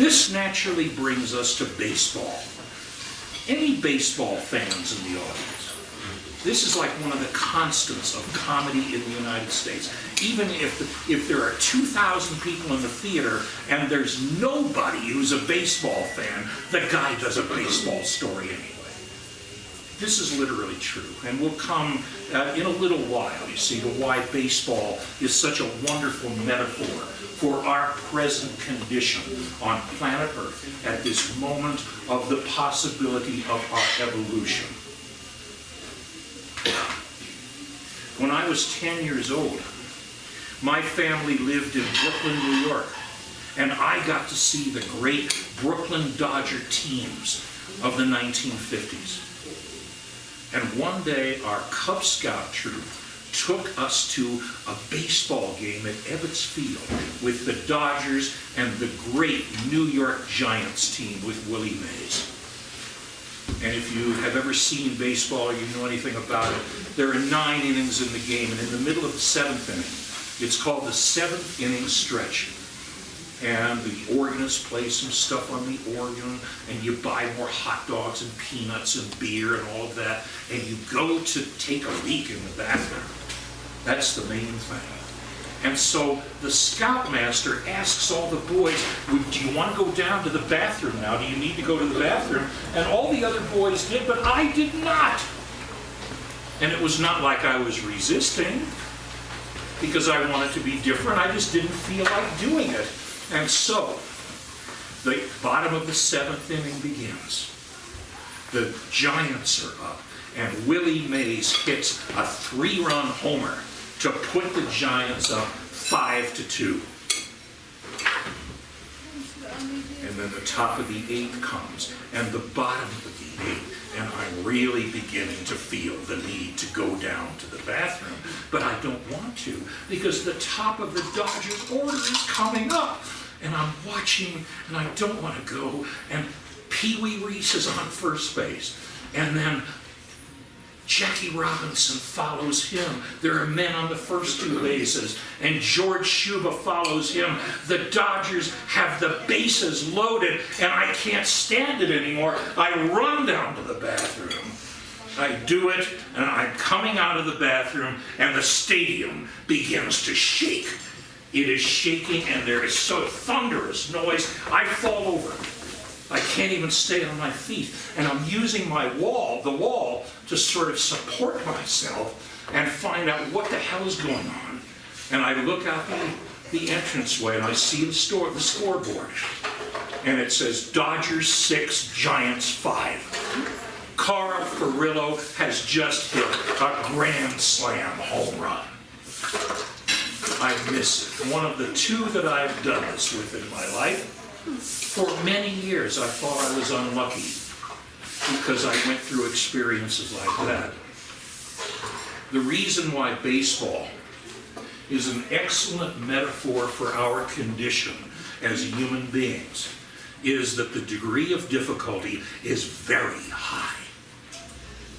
This naturally brings us to baseball. Any baseball fans in the audience? This is like one of the constants of comedy in the United States. Even if there are 2,000 people in the theater and there's nobody who's a baseball fan, the guy does a baseball story anyway. This is literally true, and we'll come in a little while, you see, to why baseball is such a wonderful metaphor for our present condition on planet Earth at this moment of the possibility of our evolution. When I was 10 years old, my family lived in Brooklyn, New York, and I got to see the great Brooklyn Dodger teams of the 1950s. And one day, our Cub Scout troop took us to a baseball game at Ebbets Field with the Dodgers and the great New York Giants team with Willie Mays. And if you have ever seen baseball or you know anything about it, there are 9 innings in the game, and in the middle of the 7th inning, it's called the 7th inning stretch. And the organist plays some stuff on the organ, and you buy more hot dogs and peanuts and beer and all of that, and you go to take a leak in the bathroom. That's the main thing. And so the scoutmaster asks all the boys, do you want to go down to the bathroom now? Do you need to go to the bathroom? And all the other boys did, but I did not. And it was not like I was resisting because I wanted to be different. I just didn't feel like doing it. And so the bottom of the 7th inning begins. The Giants are up, and Willie Mays hits a 3-run homer to put the Giants up 5-2. And then the top of the 8th comes, and the bottom of the 8th, and I'm really beginning to feel the need to go down to the bathroom, but I don't want to, because the top of the Dodgers order is coming up, and I'm watching, and I don't want to go, and Pee Wee Reese is on first base, and then Jackie Robinson follows him. There are men on the first 2 bases, and George Shuba follows him. The Dodgers have the bases loaded, and I can't stand it anymore. I run down to the bathroom. I do it, and I'm coming out of the bathroom, and the stadium begins to shake. It is shaking, and there is so thunderous noise, I fall over. I can't even stay on my feet, and I'm using the wall, to sort of support myself and find out what the hell is going on. And I look out the entranceway, and I see the scoreboard, and it says Dodgers 6, Giants 5. Carl Furillo has just hit a grand slam home run. I miss it. One of the 2 that I've done this with in my life. For many years, I thought I was unlucky because I went through experiences like that. The reason why baseball is an excellent metaphor for our condition as human beings is that the degree of difficulty is very high.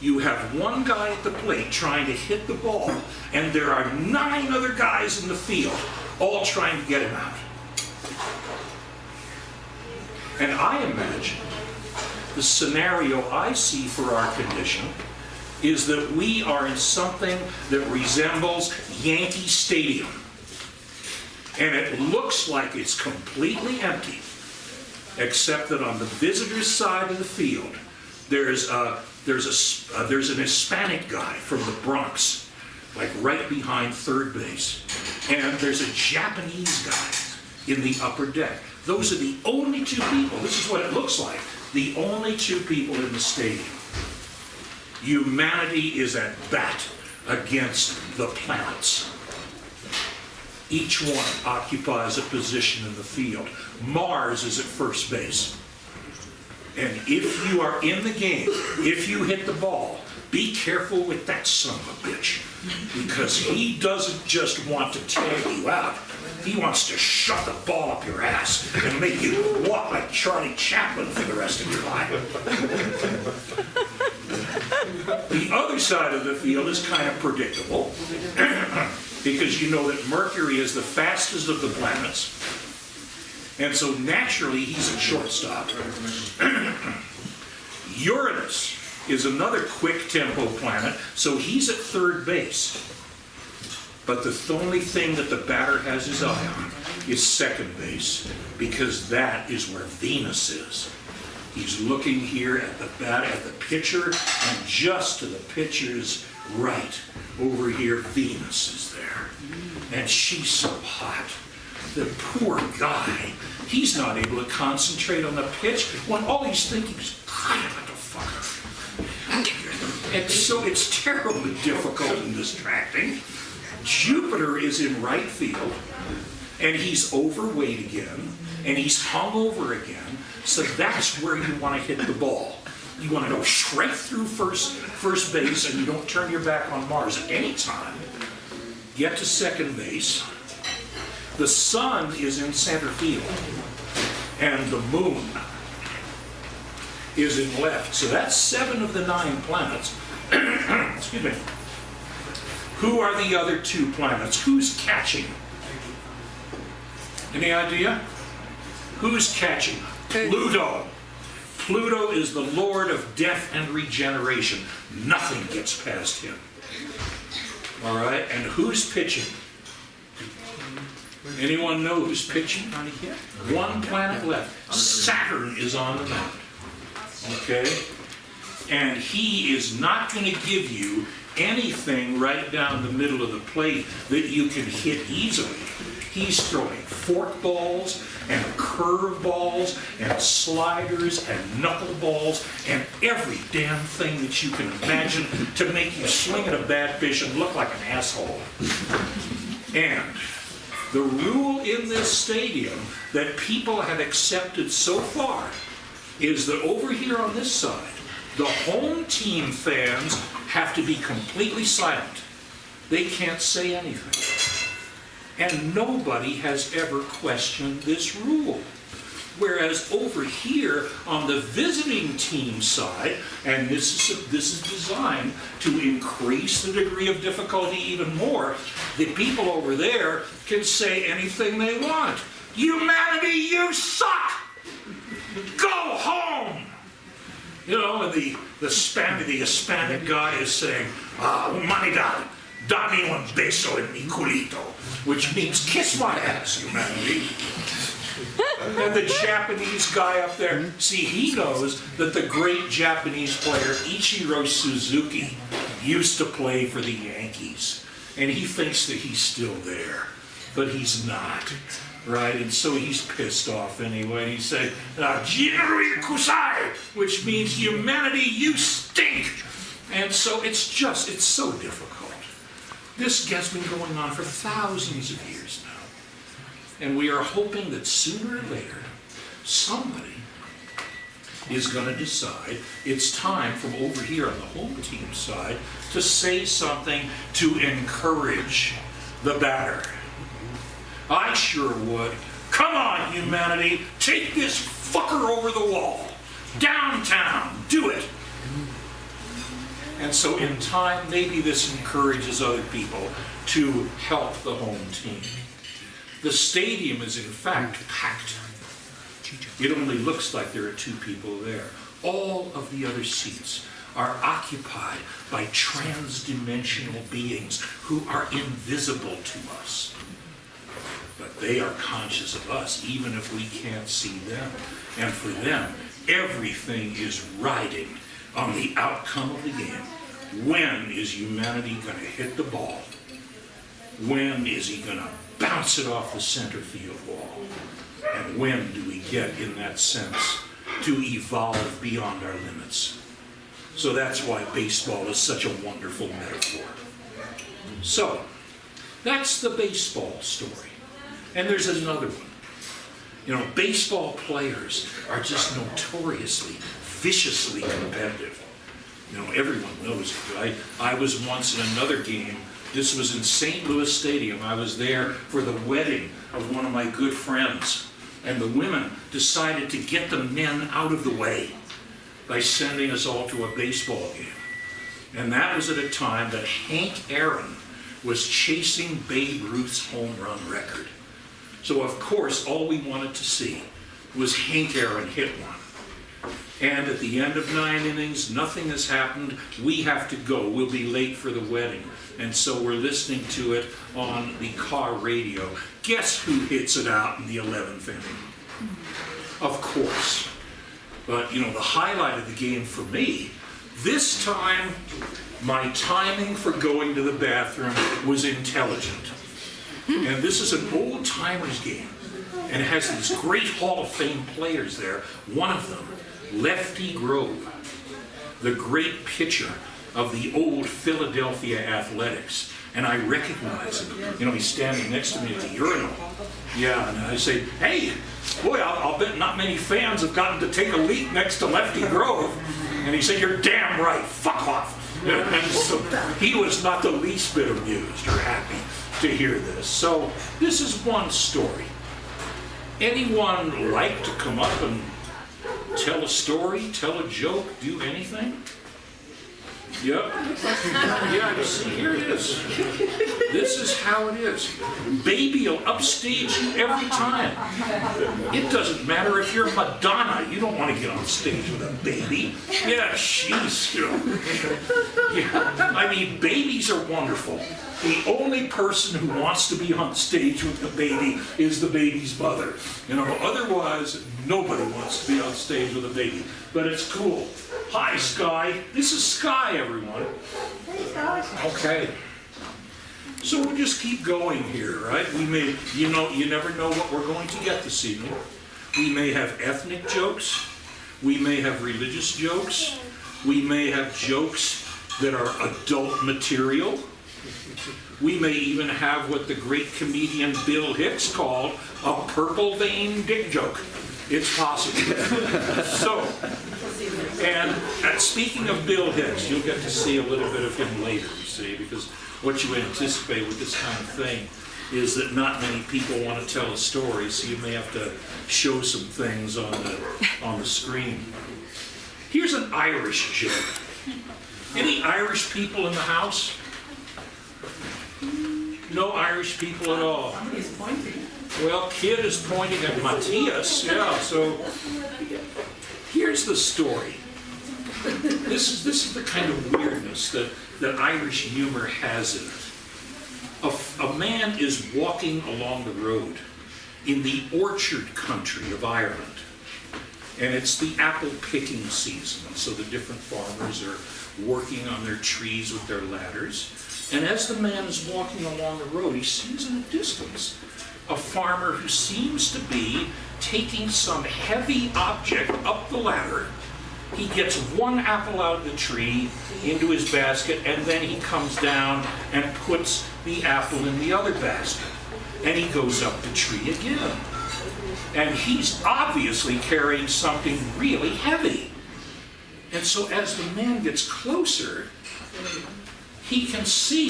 You have one guy at the plate trying to hit the ball, and there are 9 other guys in the field all trying to get him out. And I imagine the scenario I see for our condition is that we are in something that resembles Yankee Stadium. And it looks like it's completely empty, except that on the visitor's side of the field, there's an Hispanic guy from the Bronx, like right behind third base. And there's a Japanese guy in the upper deck. Those are the only 2 people. This is what it looks like. The only 2 people in the stadium. Humanity is at bat against the planets. Each one occupies a position in the field. Mars is at first base. And if you are in the game, if you hit the ball, be careful with that son of a bitch. Because he doesn't just want to tag you out. He wants to shove the ball up your ass and make you walk like Charlie Chaplin for the rest of your life. The other side of the field is kind of predictable because you know that Mercury is the fastest of the planets, And so naturally, he's at shortstop. Uranus is another quick tempo planet, so he's at third base. But the only thing that the batter has his eye on is second base, because that is where Venus is. He's looking here at the pitcher, and just to the pitcher's right, over here, Venus is there. And she's so hot. The poor guy, he's not able to concentrate on the pitch when all he's thinking is, God, what the fuck? And so it's terribly difficult and distracting. Jupiter is in right field, and he's overweight again, and he's hung over again, so that's where you want to hit the ball. You want to go straight through first base, and you don't turn your back on Mars at any time. Get to second base. The sun is in center field, and the moon is in left. So that's 7 of the 9 planets. Excuse me. Who are the other 2 planets? Who's catching? Any idea? Who's catching? Pluto. Pluto is the lord of death and regeneration. Nothing gets past him. All right, and who's pitching? Anyone know who's pitching? 1 planet left. Saturn is on the mound. Okay? And he is not going to give you anything right down the middle of the plate that you can hit easily. He's throwing forkballs and curveballs and sliders and knuckleballs and every damn thing that you can imagine to make you swing at a bad fish and look like an asshole. And the rule in this stadium that people have accepted so far is that over here on this side, the home team fans have to be completely silent. They can't say anything. And nobody has ever questioned this rule. Whereas over here on the visiting team side, and this is designed to increase the degree of difficulty even more, the people over there can say anything they want. Humanity, you suck! Go home! You know, and the Hispanic guy is saying, humanidad, dame un beso en mi culito, which means kiss my ass, humanity. And the Japanese guy up there, see, he knows that the great Japanese player Ichiro Suzuki used to play for the Yankees. And he thinks that he's still there, but he's not. Right, and so he's pissed off anyway. And he said, Jinri Kusai, which means humanity, you stink. And so it's so difficult. This has been going on for thousands of years now. And we are hoping that sooner or later, somebody is going to decide it's time from over here on the home team side to say something to encourage the batter. I sure would. Come on, humanity, take this fucker over the wall. Downtown, do it. And so in time, maybe this encourages other people to help the home team. The stadium is in fact packed. It only looks like there are 2 people there. All of the other seats are occupied by trans-dimensional beings who are invisible to us. But they are conscious of us, even if we can't see them. And for them, everything is riding on the outcome of the game. When is humanity going to hit the ball? When is he going to bounce it off the center field wall? And when do we get, in that sense, to evolve beyond our limits? So that's why baseball is such a wonderful metaphor. So, that's the baseball story. And there's another one. You know, baseball players are just notoriously, viciously competitive. You know, everyone knows it, right? I was once in another game. This was in St. Louis Stadium. I was there for the wedding of one of my good friends. And the women decided to get the men out of the way by sending us all to a baseball game. And that was at a time that Hank Aaron was chasing Babe Ruth's home run record. So of course, all we wanted to see was Hank Aaron hit one. And at the end of 9 innings, nothing has happened. We have to go. We'll be late for the wedding. And so we're listening to it on the car radio. Guess who hits it out in the 11th inning? Of course. But, you know, the highlight of the game for me, this time, my timing for going to the bathroom was intelligent. And this is an old-timers game. And it has these great Hall of Fame players there. One of them, Lefty Grove, the great pitcher of the old Philadelphia Athletics. And I recognize him. You know, he's standing next to me at the urinal. Yeah, and I say, hey, boy, I'll bet not many fans have gotten to take a leak next to Lefty Grove. And he said, you're damn right, fuck off. And so he was not the least bit amused or happy to hear this. So this is one story. Anyone like to come up and tell a story, tell a joke, do anything? Yep. Yeah, you see, here it is. This is how it is. Baby will upstage you every time. It doesn't matter if you're Madonna. You don't want to get on stage with a baby. Yeah, she's, you know. Yeah. I mean, babies are wonderful. The only person who wants to be on stage with the baby is the baby's mother. You know, otherwise, nobody wants to be on stage with a baby. But it's cool. Hi, Sky. This is Sky, everyone. Hey, Sky. Okay. So we'll just keep going here, right? We may, you never know what we're going to get this evening. We may have ethnic jokes. We may have religious jokes. We may have jokes that are adult material. We may even have what the great comedian Bill Hicks called a purple vein dick joke. It's possible. So, and speaking of Bill Hicks, you'll get to see a little bit of him later, you see, because what you anticipate with this kind of thing is that not many people want to tell a story, so you may have to show some things on the screen. Here's an Irish joke. Any Irish people in the house? No Irish people at all. Somebody's pointing. Well, Kid is pointing at Matthias. Yeah, so here's the story. This is the kind of weirdness that Irish humor has in it. A man is walking along the road in the orchard country of Ireland. And it's the apple picking season. So the different farmers are working on their trees with their ladders. And as the man is walking along the road, he sees in the distance a farmer who seems to be taking some heavy object up the ladder. He gets one apple out of the tree into his basket, and then he comes down and puts the apple in the other basket. And he goes up the tree again. And he's obviously carrying something really heavy. And so as the man gets closer, he can see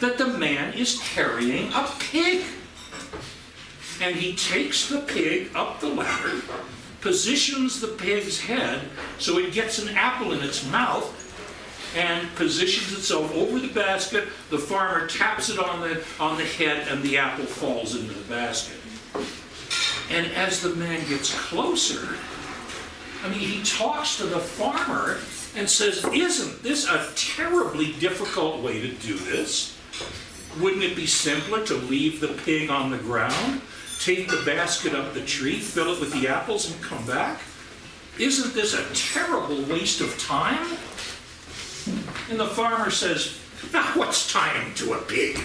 that the man is carrying a pig. And he takes the pig up the ladder, positions the pig's head so it gets an apple in its mouth, and positions itself over the basket. The farmer taps it on the head, and the apple falls into the basket. And as the man gets closer, he talks to the farmer and says, isn't this a terribly difficult way to do this? Wouldn't it be simpler to leave the pig on the ground, take the basket up the tree, fill it with the apples, and come back? Isn't this a terrible waste of time? And the farmer says, now what's time to a pig?